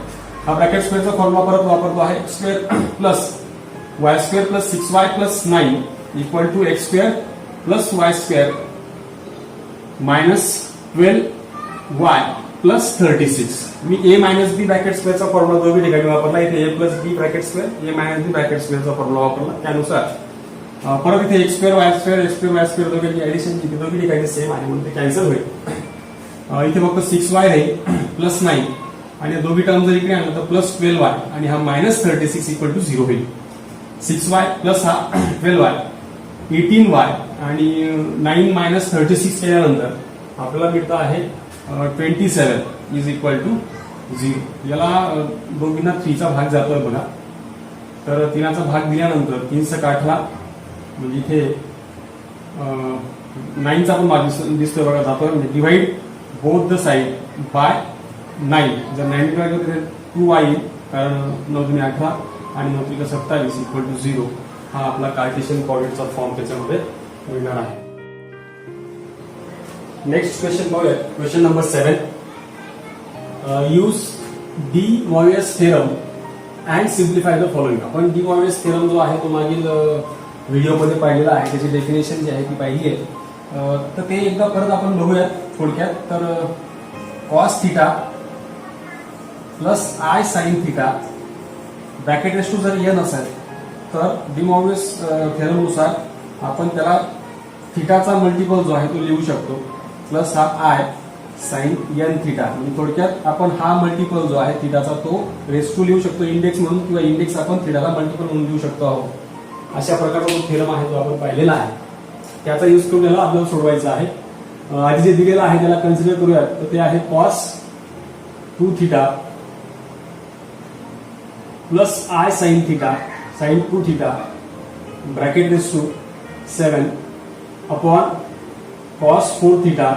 हा ब्रॅकेट स्क्वेअरचा फॉर्म्युला परत वापरतो आहे. x² plus y² plus 6y plus 9 equal to x² plus y² minus 12y plus 36. मी a-b bracket स्क्वेअरचा formula दोन्ही ठिकाणी वापरला. इथे a+b bracket square, a-b bracket स्क्वेअरचा फॉर्म्युला वापरला. त्यानुसार परत इथे x² y² दोघांची ऍडिशन दोन्ही ठिकाणी सेम आहे म्हणून ते कॅन्सल होईल. इथे फक्त 6y राहील प्लस 9 आणि दोघी टर्म जर इकडे आणलं तर प्लस 12y आणि हा -36 इक्वल टू 0 होईल. 6y प्लस हा 12y 18y आणि 9 - 36 केल्यानंतर आपल्याला मिळतं आहे 27 इज इक्वल टू 0. याला दोघींना 3 चा भाग जातोय बघा. तर 3 चा भाग दिल्यानंतर 3 चा काठला म्हणजे इथे 9 चा पण भाग दिसतोय बघा जातोय, म्हणजे divide both the side by 9. जर 9 डिवाइड केलं 2y येईल, कारण 9 × 18 आणि 9 × 27 इक्वल टू 0. हा आपला कार्टेशियन कोऑर्डिनेटचा फॉर्म त्याच्यामध्ये मिळणार आहे. नेक्स्ट क्वेश्चन बघूया. Question number 7. Use De Moivre's theorem and simplify the following. आपण डी मॉरियस थेरम जो आहे तो मागील व्हिडिओमध्ये पाहिलेला आहे, त्याची डेफिनेशन जी आहे ती पाहिली आहे. तर ते एकदा परत आपण बघूया थोडक्यात. तर cos theta plus i sine theta bracket raise to जर n असेल तर डी मॉरियस थेरमनुसार आपण त्याला थिटाचा मल्टिपल जो आहे तो लिहू शकतो प्लस हा आय साइन n थिटा. म्हणजे थोडक्यात आपण हा मल्टिपल जो आहे थिटाचा तो रेस टू लिहू शकतो इंडेक्स म्हणून, किंवा इंडेक्स आपण थिटाला मल्टिपल म्हणून लिहू शकतो आहोत. अशा प्रकारचा जो थेरम आहे तो आपण पाहिलेला आहे. त्याचा यूज करून याला आपल्याला सोडवायचा आहे. आधी जे दिलेलं आहे त्याला कन्सिडर करूयात. तर ते आहे cos 2 theta plus i sine theta sine 2 theta bracket raise to 7 upon cos 4 theta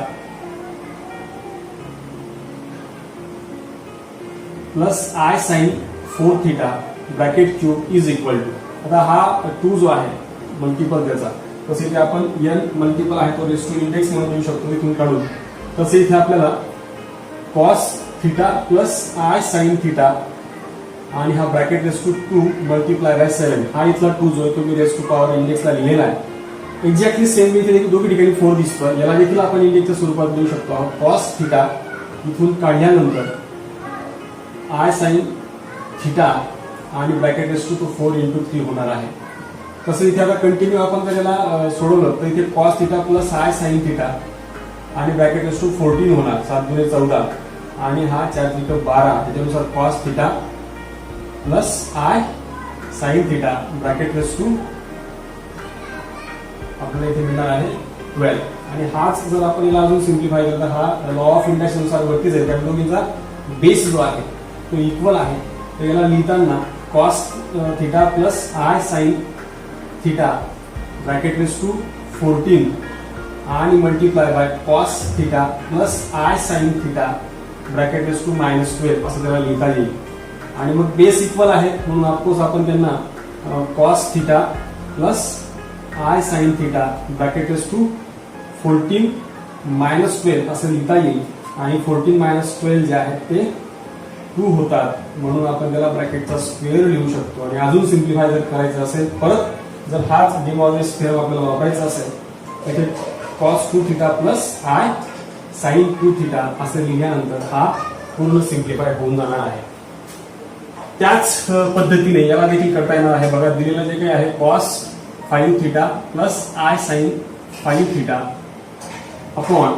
plus i sine 4 theta bracket cube is equal to. आता हा 2 जो आहे मल्टिपल त्याचा, तसे इथे आपण n मल्टिपल आहे तो रेस टू इंडेक्स म्हणून लिहू शकतो इथून काढून. तसे इथे आपल्याला cos theta plus i sine theta आणि हा bracket raise to 2 multiply by 7 हा इथला 2 जो आहे तो मी रेस टू पॉवर इंडेक्सला लिहिलेला आहे. एक्झॅक्टली सेम इथे दोन्ही ठिकाणी 4 दिसतो. याला देखील आपण इंडेक्सच्या स्वरूपात लिहू शकतो आहोत. कॉस थिटा इथून काढल्यानंतर आय साइन थिटा आणि ब्रॅकेट रेस टू 4 × 3 होणार आहे. तसं इथे आता कंटिन्यू आपण जर याला सोडवलं तर इथे cos theta plus i sine theta आणि ब्रॅकेट रेस टू 14 होणार, 7 × 14 आणि हा 4 × 12. त्याच्यानुसार cos theta plus i sine theta bracket raise to आपल्याला इथे मिळणार आहे 12. आणि हाच जर आपण याला अजून सिम्प्लिफाय केला तर हा लॉ ऑफ इंडक्शन नुसार वरतीच आहे, त्या दोघींचा बेस जो आहे तो इक्वल आहे. तर याला लिहिताना cos theta plus i sine theta bracket raise to 14 आणि multiply by cos theta plus i sine theta bracket raise to -12 असं त्याला लिहिता येईल. आणि मग बेस इक्वल आहे म्हणून ऑफकोर्स आपण त्यांना cos theta plus i sine theta bracket raise to 14 minus 12 असं लिहिता येईल आणि 14 मायनस 12 जे आहेत ते 2 होतात म्हणून आपण त्याला ब्रॅकेटचा स्क्वेअर लिहू शकतो. आणि अजून सिम्प्लिफाय जर करायचं असेल परत जर हाच डी मॉर्गन्स थेरम आपल्याला वापरायचा असेल तर cos 2 theta plus i sine 2 theta असं लिहिल्यानंतर हा पूर्ण सिम्प्लिफाय होऊन जाणार आहे. त्याच पद्धतीने याला देखील करता येणार आहे. बघा दिलेलं जे काही आहे cos 5 theta plus i sine 5 theta upon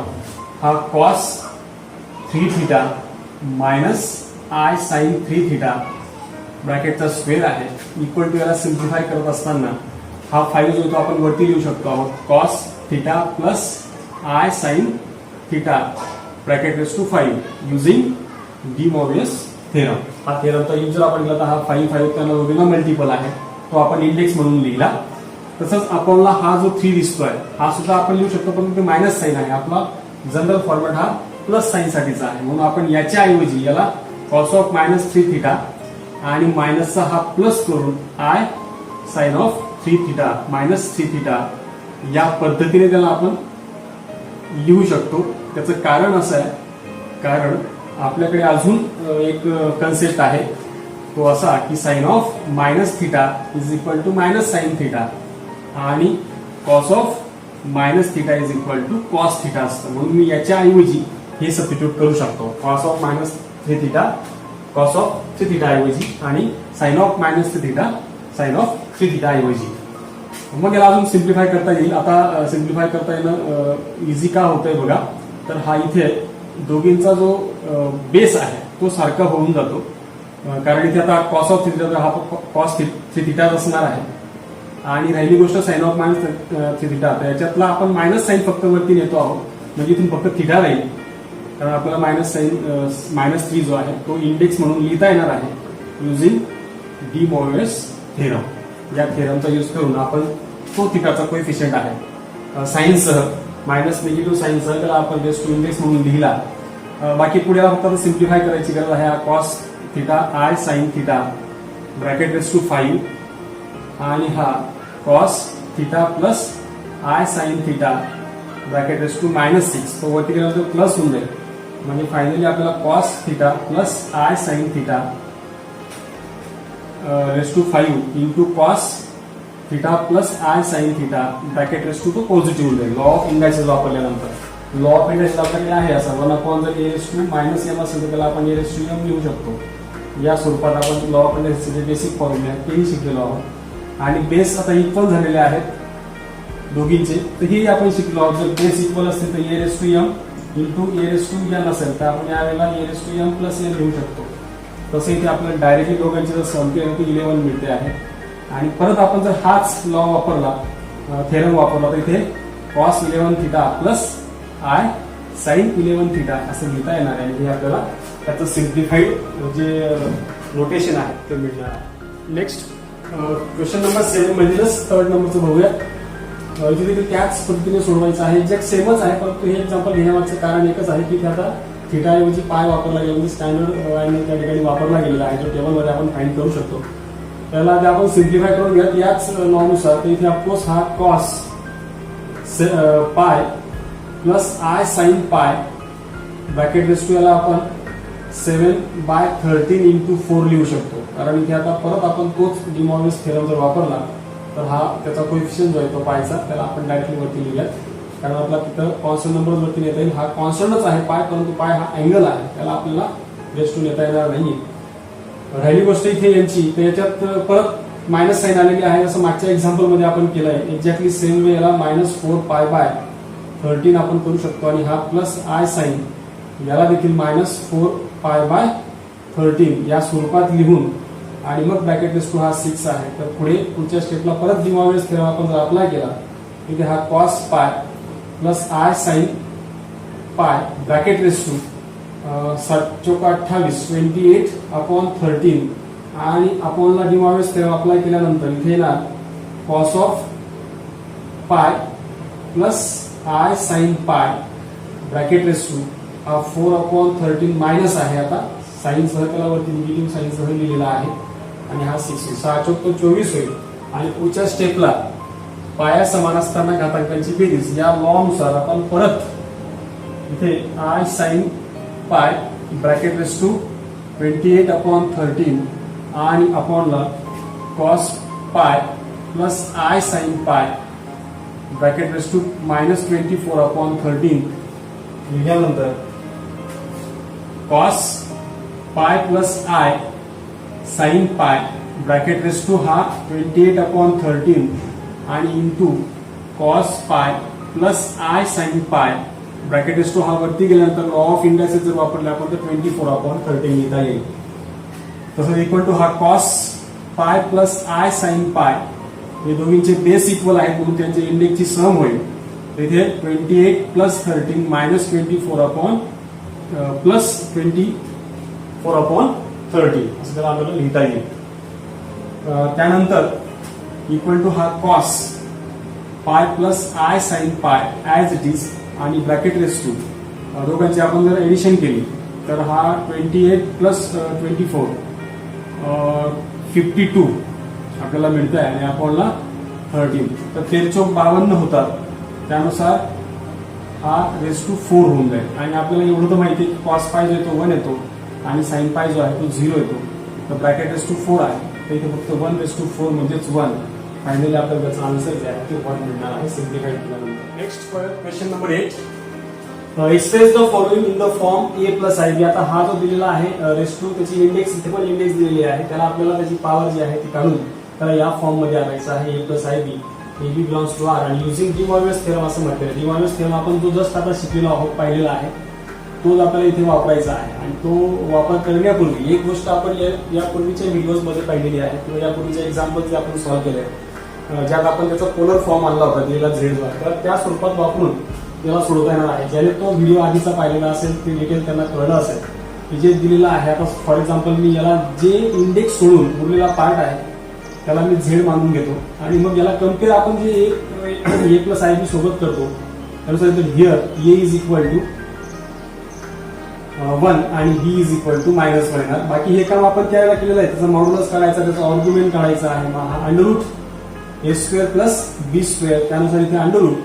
हा cos 3 theta minus i sine 3 theta ब्रॅकेटचा स्क्वेअर आहे इक्वल टू याला सिम्प्लिफाय करत असताना हा 5 जो तो आपण वरती लिहू शकतो आहोत cos theta plus i sine theta bracket raise to 5 using De Morgan's theorem. हा थेरमचा यूज जर आपण केला तर हा 5 त्यांना दोघींना मल्टिपल आहे तो आपण इंडेक्स म्हणून लिहिला. तसंच आपल्याला हा जो 3 दिसतोय हा सुद्धा आपण लिहू शकतो पण मायनस साइन आहे. आपला जनरल फॉर्मॅट हा प्लस साइन साठीचा आहे म्हणून आपण याच्या ऐवजी याला कॉस ऑफ मायनस 3 थिटा आणि मायनसचा हा प्लस करून i sine of 3 theta minus 3 theta या पद्धतीने त्याला आपण लिहू शकतो. त्याचं कारण असं आहे कारण आपल्याकडे अजून एक कन्सेप्ट आहे तो असा की sine of minus theta is equal to minus sine theta आणि cos of minus theta is equal to cos theta असतं म्हणून मी याच्या ऐवजी हे सबस्टिट्यूट करू शकतो. Cos of minus 3 theta cos of 3 theta ऐवजी आणि sine of minus 3 theta sine of 3 theta ऐवजी. मग याला अजून सिम्प्लिफाय करता येईल. आता सिम्प्लिफाय करता येणं इझी का होतंय बघा तर हा इथे दोघींचा जो बेस आहे तो सारखा होऊन जातो कारण इथे आता कॉस ऑफ 3 थिटा हा कॉस 3 थिटा असणार आहे आणि राहिली गोष्ट साइन ऑफ मायनस 3 थिटा तर याच्यातला आपण मायनस साइन फक्त वरती नेतो आहोत म्हणजे इथून फक्त थिटा राहील कारण आपल्याला मायनस साइन मायनस 3 जो आहे तो इंडेक्स म्हणून लिहिता येणार आहे युजिंग डी मॉर्गन्स थेरम. या थेरमचा यूज करून आपण तो थिटाचा कोएफिशियंट आहे साइनसह मायनस निगेटिव्ह साइनसह त्याला आपण रेस टू इंडेक्स म्हणून लिहिला. बाकी पुढे फक्त सिम्प्लिफाय करायची गरज आहे. हा cos theta i sine theta bracket raise to 5 आणि हा cos theta plus i sine theta bracket raise to minus 6 तो वरती गेल्यानंतर प्लस होऊन जाईल म्हणजे फायनली आपल्याला cos theta plus i sine theta raise to 5 into cos theta plus i sine theta bracket raise to तो पॉझिटिव्ह होईल. Law of indices वापरल्यानंतर लॉ ऑफ इंडायसेस आपल्याकडे आहे असा 1 जर A raise to minus M असेल तर त्याला आपण ए रेस टू एम लिहू शकतो. या स्वरूपात आपण लॉ ऑफ इंडायसेसचे बेसिक फॉर्म्युले आहेत तेही शिकलेलो आहोत आणि बेस आता इक्वल झालेले आहेत दोघींचे तर हे आपण शिकलो आहोत. जर बेस इक्वल असतील तर a raise to m into a raise to n असेल तर आपण यावेळेला a raise to m plus n लिहू शकतो. तसं इथे आपल्याला डायरेक्टली दोघांची जर सम केलं तर 11 मिळते आहे आणि परत आपण जर हाच लॉ वापरला थेरम वापरला तर इथे cos 11 theta plus i sine 11 theta असं लिहिता येणार आहे. हे आपल्याला त्याचं सिम्प्लिफाईड जे नोटेशन आहे ते मिळणार आहे. नेक्स्ट क्वेश्चन नंबर 7 मधीलच थर्ड नंबरचं बघूया. इथे देखील त्याच पद्धतीने सोडवायचं आहे. एक्झॅक्ट सेमच आहे परंतु हे एक्झाम्पल घेण्यामागचं कारण एकच आहे की आता थिटा ऐवजी पाय वापरला गेला म्हणजे स्टँडर्ड अँगल त्या ठिकाणी वापरला गेलेला आहे जो टेबलमध्ये आपण फाइंड करू शकतो. त्याला आपण सिम्प्लिफाय करून घ्या याच लॉनुसार तर इथे ऑफकोर्स हा cos pi plus i sine pi bracket raise to याला आपण 7/13 इंटू 4 लिहू शकतो कारण इथे आता परत आपण तोच डी मॉर्गन्स थेरम जर वापरला तर हा त्याचा कोएफिशियंट जो आहे तो पायचा त्याला आपण डायरेक्टली वरती लिहूयात कारण आपला तिथं कॉन्स्टंट नंबर वरती नेता येईल. हा कॉन्स्टंटच आहे पाय परंतु पाय हा अँगल आहे त्याला आपल्याला रेस टू नेता येणार नाही. राहिली गोष्ट इथे यांची तर याच्यात परत मायनस साइन आलेली आहे जसं मागच्या एक्झाम्पल मध्ये आपण केलं आहे. एक्झॅक्टली सेम वे याला -4π/13 आपण करू शकतो आणि हा प्लस आय साइन याला देखील -4π/13 या स्वरूपात लिहून आणि मग ब्रॅकेट रेस टू हा 6 आहे. तर पुढच्या स्टेपला परत डी मॉर्गन्स थेरम आपण जर अप्लाय केला इथे हा cos pi plus i sine pi bracket raise to 7×28 आणि अपॉनला डी मॉर्गन्स थेरम अप्लाय केल्यानंतर इथे येणार cos of pi plus i sine pi bracket raise to हा 4/13 मायनस आहे आता साईन सह त्याला वरती निगेटिव्ह साईन सह लिहिलेला आहे आणि हा 6 होईल. 6 चौक 24 होईल आणि पुढच्या स्टेपला पाया समान असताना घातांकांची बेरीज या लॉ नुसार आपण परत इथे i sine pi bracket raise to 28/13 आणि अपॉनला cos pi plus i sine pi bracket raise to -24/13 लिहिल्यानंतर cos pi plus i sine pi bracket raise to हा 28/13 आणि into cos pi plus i sine pi bracket raise to हा वरती गेल्यानंतर law of indices जर वापरले आपण तर 24/13 लिहिता येईल. तसंच इक्वल टू हा cos pi plus i sine pi हे दोघींचे बेस इक्वल आहेत म्हणून त्यांच्या इंडेक्सची सम होईल. इथे 28 + 13 -24 प्लस 24/13 असं त्याला आपल्याला लिहिता येईल. त्यानंतर इक्वल टू हा cos pi plus i sine pi as it is आणि ब्रॅकेट रेस टू दोघांची आपण जर एडिशन केली तर हा 28 + 24 52 आपल्याला मिळत आहे आणि आपणला 13 तर 13 होतात. त्यानुसार हा रेस टू 4 होऊन जाईल आणि आपल्याला एवढं तर माहिती आहे की कॉस पाय जो येतो 1 येतो आणि साइन पाय जो आहे तो 0 येतो. तर ब्रॅकेट रेस टू 4 आहे तर इथे फक्त 1 रेस टू 4 म्हणजेच 1. फायनली आपल्याला त्याचा आन्सर जे आहे ते 1 मिळणार आहे सिम्प्लिफाईड केल्यानंतर. Next question number 8. Express the following in the form a + ib. आता हा जो दिलेला आहे रेस टू त्याची इंडेक्स इथे पण इंडेक्स दिलेली आहे. त्याला आपल्याला त्याची पॉवर जी आहे ती काढून त्याला या फॉर्म मध्ये आणायचं आहे a + ib. ab belongs to r आणि युजिंग डी मॉर्गन्स थेरम असं म्हटलेलं आहे. डी मॉर्गन्स थेरम आपण जो जस्ट आता शिकलेलो आहोत पाहिलेला आहे तोच आपल्याला इथे वापरायचा आहे आणि तो वापर करण्यापूर्वी एक गोष्ट आपण यापूर्वीच्या व्हिडिओज मध्ये पाहिलेली आहे किंवा यापूर्वीच्या एक्झाम्पल जे आपण सॉल्व्ह केले ज्यात आपण त्याचा पोलर फॉर्म आणला होता दिलेला झेड तर त्या स्वरूपात वापरून त्याला सोडवता येणार आहे. ज्याने तो व्हिडिओ आधीचा पाहिलेला असेल ते डिटेल त्यांना कळलं असेल की जे दिलेलं आहे. आता फॉर एक्झाम्पल मी याला जे इंडेक्स सोडून उरलेला पार्ट आहे त्याला मी झेड मानून घेतो आणि मग याला कम्पेअर आपण जे a + ib सोबत करतो त्यानुसार here a is equal to 1 आणि b इज इक्वल टू -1 येणार. बाकी हे काम आपण त्यावेळेला केलेलं आहे. त्याचा मॉड्युलस काढायचा त्याचा आर्ग्युमेंट काढायचा आहे. हा अंडररूट a² + b². त्यानुसार इथे अंडररूट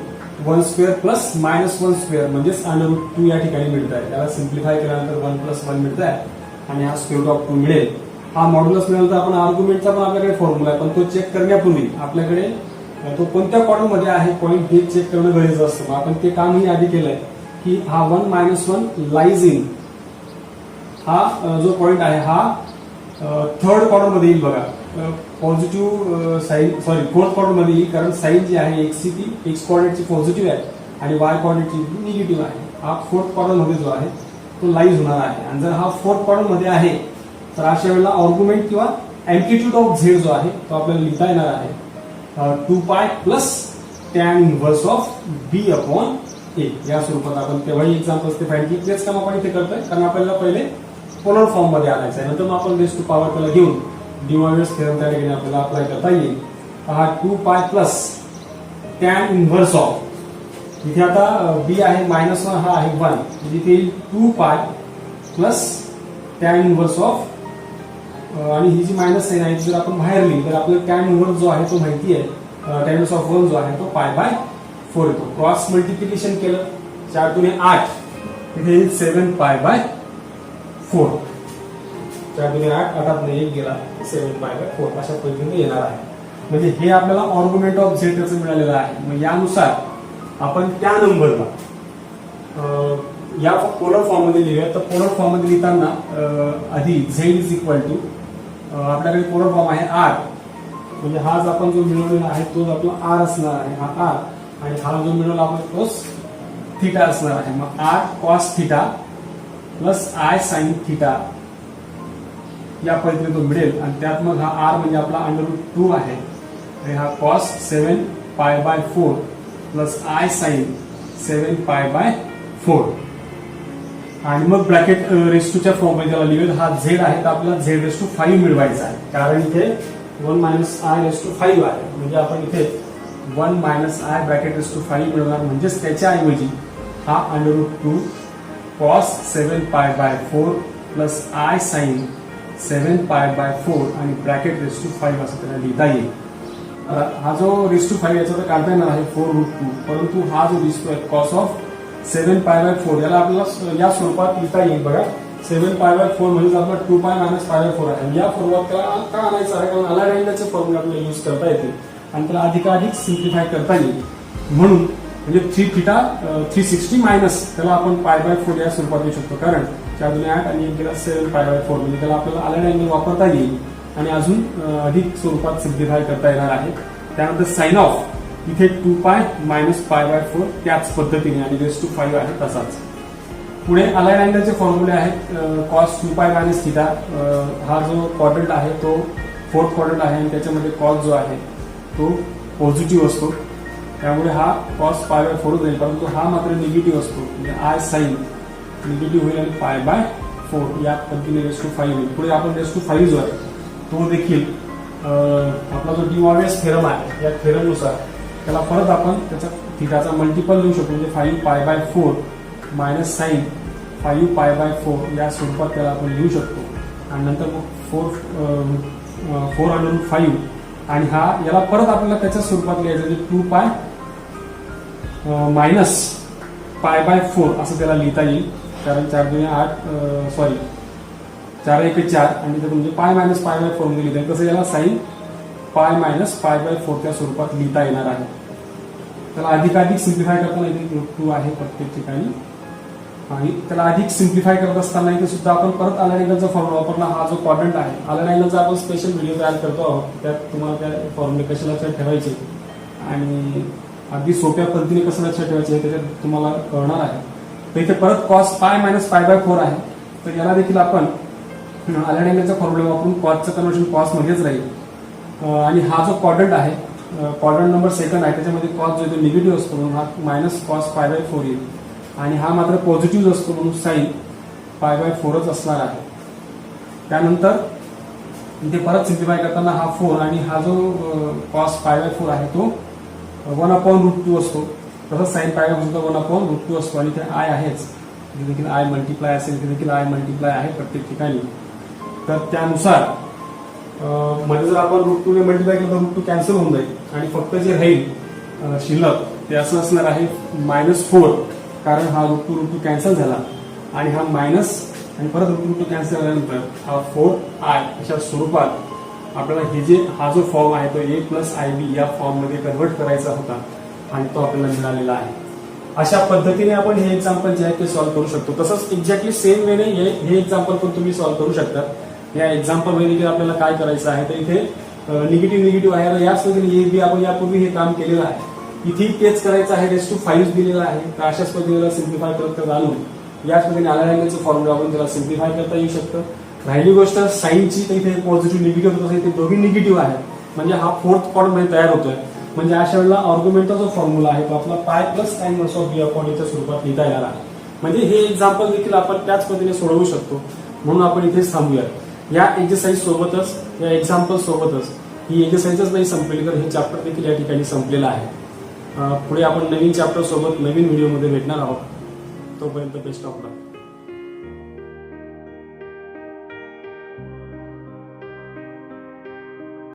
1² + -1² म्हणजेच √2 या ठिकाणी मिळत आहे. त्याला सिम्प्लिफाय केल्यानंतर 1 + 1 मिळत आहे आणि हा √2 मिळेल. हा मॉड्युलस मिळाल्यानंतर आपण आर्ग्युमेंटचा पण आपल्याकडे फॉर्म्युला आहे पण तो चेक करण्यापूर्वी आपल्याकडे तो कोणत्या कॉलम मध्ये आहे पॉईंट हे चेक करणं गरजेचं असतं. आपण ते कामही आधी केलंय की हा 1 - 1 लाईज इन हा जो पॉईंट आहे हा 3rd कॉलम मध्ये येईल बघा. पॉझिटिव्ह साईन फोर्थ कॉलम मध्ये येईल कारण साईन जी आहे एक्स कॉर्डिनेटची पॉझिटिव्ह आहे आणि वाय कॉर्डिनेटची निगेटिव्ह आहे. हा 4th कॉलम मध्ये जो आहे तो लाईज होणार आहे आणि जर हा 4th कॉलम मध्ये आहे तर अशा वेळेला आर्ग्युमेंट किंवा एम्प्लिट्यूड ऑफ झेड जो आहे तो आपल्याला लिहिता येणार आहे 2π + tan इनव्हर्स ऑफ b/a या स्वरूपात. आपण तेव्हाही एक्झाम्पल्स ते फाइंड केले तेच काम आपण इथे करतोय कारण आपल्याला पहिले पोलर फॉर्म मध्ये आणायचं आहे. नंतर मग आपण रेस टू पॉवर त्याला घेऊन डी मॉर्गन्स थेरम त्या ठिकाणी आपल्याला अप्लाय करता येईल. हा 2π + tan इनव्हर्स ऑफ इथे आता b आहे -1 हा आहे 1 म्हणजे इथे 2π + tan इनव्हर्स ऑफ आणि ही जी मायनस साइन आहे जर आपण बाहेर लिहिली तर आपल्याला tan इनव्हर्स जो आहे तो माहिती आहे tan इनव्हर्स ऑफ 1 जो आहे तो π/4 येतो. क्रॉस मल्टिप्लिकेशन केलं 4 × 8 इथे येईल 7π/4. 4 × 8 8 1 गेला 7π/4 अशा पद्धतीने येणार आहे. म्हणजे हे आपल्याला आर्ग्युमेंट ऑफ झेड त्याचं मिळालेलं आहे. मग यानुसार आपण त्या नंबरला या पोलर फॉर्म मध्ये लिहूया. तर पोलर फॉर्म मध्ये लिहिताना आधी झेड इज इक्वल टू आपल्याकडे पोलर फॉर्म आहे r म्हणजे हा जो आपण जो मिळवलेला आहे तोच आपला r असणार आहे. हा r आणि हा जो मिळवला आपण तोच थीटा असणार आहे. मग r cos θ + I sin θ या पद्धतीने तो मिळेल आणि त्यात मग हा r म्हणजे आपला √2 आहे आणि हा cos 7π/4 + I sin 7π/4 आणि मग ब्रॅकेट रेस टू च्या फॉर्म मध्ये त्याला लिहूया. हा झेड आहे तर आपल्याला z⁵ मिळवायचा आहे कारण इथे 1 - I⁵ आहे म्हणजे आपण इथे 1 - I ब्रॅकेट ⁵ मिळवणार म्हणजेच त्याच्या ऐवजी हा √2 cos 7π/4 प्लस आय साईन 7π/4 आणि ब्रॅकेट रेस टू 5 असं त्याला लिहिता येईल. हा जो रेस टू 5 याचा तर काढता येणार आहे 4√2, परंतु हा जो दिसतोय कॉस ऑफ 7π/4 याला आपल्याला या स्वरूपात लिहिता येईल. बघा 7π/4 म्हणजे आपला 2π - π/4 आहे. या फॉर्म्युला का आणायचं आहे, कारण अलाइड अँगलचे फॉर्म्युला आपल्याला यूज करता येते आणि त्याला अधिकाधिक सिम्प्लिफाय करता येईल. म्हणून म्हणजे 360 मायनस त्याला आपण π/4 या स्वरूपात लिहू शकतो, कारण 4 × 8 आणि 1 गेला 7π/4 म्हणजे त्याला आपल्याला अलाइड अँगल वापरता येईल आणि अजून अधिक स्वरूपात सिम्प्लिफाय करता येणार आहे. त्यानंतर साइन ऑफ इथे 2π - π/4 त्याच पद्धतीने आणि रेस टू 5 आहे तसाच. पुढे अलाइड अँगलचे फॉर्म्युले आहेत कॉस 2π - θ. हा जो क्वाड्रंट आहे तो फोर्थ क्वाड्रंट आहे आणि त्याच्यामध्ये कॉस जो आहे तो पॉझिटिव्ह असतो, त्यामुळे हा कॉस π/4 जाईल, परंतु हा मात्र निगेटिव्ह असतो म्हणजे आय साईन निगेटिव्ह होईल आणि π/4 या पद्धतीने रेस टू 5 होईल. पुढे आपण रेस टू 5 जो आहे तो देखील आपला जो डी मॉर्गन्स थेरम आहे या थेरमनुसार त्याला परत आपण त्याचा थिटाचा मल्टिपल लिहू शकतो म्हणजे 5π/4 मायनस साईन 5π/4 या स्वरूपात त्याला आपण लिहू शकतो. आणि नंतर मग 4√5 आणि हा याला परत आपल्याला त्याच्या स्वरूपात लिहायचं म्हणजे 2π मायनस π/4 असं त्याला लिहिता येईल, कारण 4 × 8 सॉरी 4 × 1 = 4 आणि त्यात म्हणजे π - π/4 मध्ये लिहिता येईल. तसं याला साईन π - π/4 त्या स्वरूपात लिहिता येणार आहे. त्याला अधिकाधिक सिम्प्लिफाय करताना इथे √2 आहे प्रत्येक ठिकाणी आणि त्याला अधिक सिम्प्लिफाय करत असताना इथे सुद्धा आपण परत अलाइड अँगलचा फॉर्म्युला वापरला. हा जो क्वाड्रंट आहे अलाइड अँगलचा आपण स्पेशल व्हिडिओ तयार करतो आहोत, त्यात तुम्हाला त्या फॉर्म्युले कसे लक्षात ठेवायचे आणि अगदी सोप्या पद्धतीने कसं लक्षात ठेवायचे हे त्याच्यात तुम्हाला कळणार आहे. तर इथे परत कॉस π - π/4 आहे, तर याला देखील आपण अलाइड अँगलचा फॉर्म्युला वापरून कॉसचं कन्व्हर्जन कॉस मध्येच राहील आणि हा जो क्वाड्रंट आहे क्वाड्रंट नंबर 2 आहे त्याच्यामध्ये कॉस जो आहे निगेटिव्ह असतो म्हणून हा मायनस कॉस π/4 येईल आणि हा मात्र पॉझिटिव्ह असतो म्हणून साईन π/4च असणार आहे. त्यानंतर इथे परत सिम्प्लिफाय करताना हा 4 आणि हा जो कॉस π/4 आहे तो 1/√2 असतो, तसंच साईन π/4 सुद्धा 1/√2 असतो आणि इथे आय आहेच, इथे देखील आय मल्टिप्लाय असेल, इथे देखील आय मल्टिप्लाय आहे प्रत्येक ठिकाणी. तर त्यानुसार मध्ये जर आपण √2 ने मल्टिप्लाय केलं तर √2 कॅन्सल होऊन जाईल आणि फक्त जे राहील शिल्लक ते असं असणार आहे -4, कारण हा √2 कॅन्सल झाला आणि हा मायनस आणि परत √2 कॅन्सल झाल्यानंतर हा 4i अशा स्वरूपात आपल्याला हे जे हा जो फॉर्म आहे तो a + ib या फॉर्म मध्ये कन्व्हर्ट करायचा होता आणि तो आपल्याला मिळालेला आहे. अशा पद्धतीने आपण हे एक्झाम्पल जे आहे ते सॉल्व्ह करू शकतो. तसंच एक्झॅक्टली सेम वेने हे एक्झाम्पल पण तुम्ही सॉल्व्ह करू शकता. या एक्झाम्पल मध्ये आपल्याला काय करायचं आहे तर इथे निगेटिव्ह आहे, याच पद्धतीने a b आपण यापूर्वी हे काम केलेलं आहे, इथे तेच करायचं आहे. रेस टू 5 दिलेला आहे, तर अशाच पद्धतीने सिम्प्लिफाय करत आणून याच पद्धतीने अलाइड अँगलचं फॉर्म्युला आपण त्याला सिम्प्लिफाय करता येऊ शकतं. राहिली गोष्ट साईनची, तर इथे पॉझिटिव्ह निगेटिव्ह होत असेल, इथे दोघी निगेटिव्ह आहे म्हणजे हा फोर्थ कॉलम मध्ये तयार होतोय. म्हणजे अशा वेळेला आर्ग्युमेंटचा जो फॉर्म्युला आहे तो आपला π + sin (b/a) च्या स्वरूपात लिहिता येणार आहे. म्हणजे हे एक्झाम्पल देखील आपण त्याच पद्धतीने सोडवू शकतो. म्हणून आपण इथेच थांबूया. या एक्सरसाइज सोबतच या एक्झाम्पल सोबतच ही एक्सरसाइजच नाही संपलेली, तर हे चॅप्टर देखील या ठिकाणी संपलेलं आहे. पुढे आपण नवीन चॅप्टर सोबत नवीन व्हिडिओमध्ये भेटणार आहोत. तोपर्यंत बेस्ट ऑफ लक.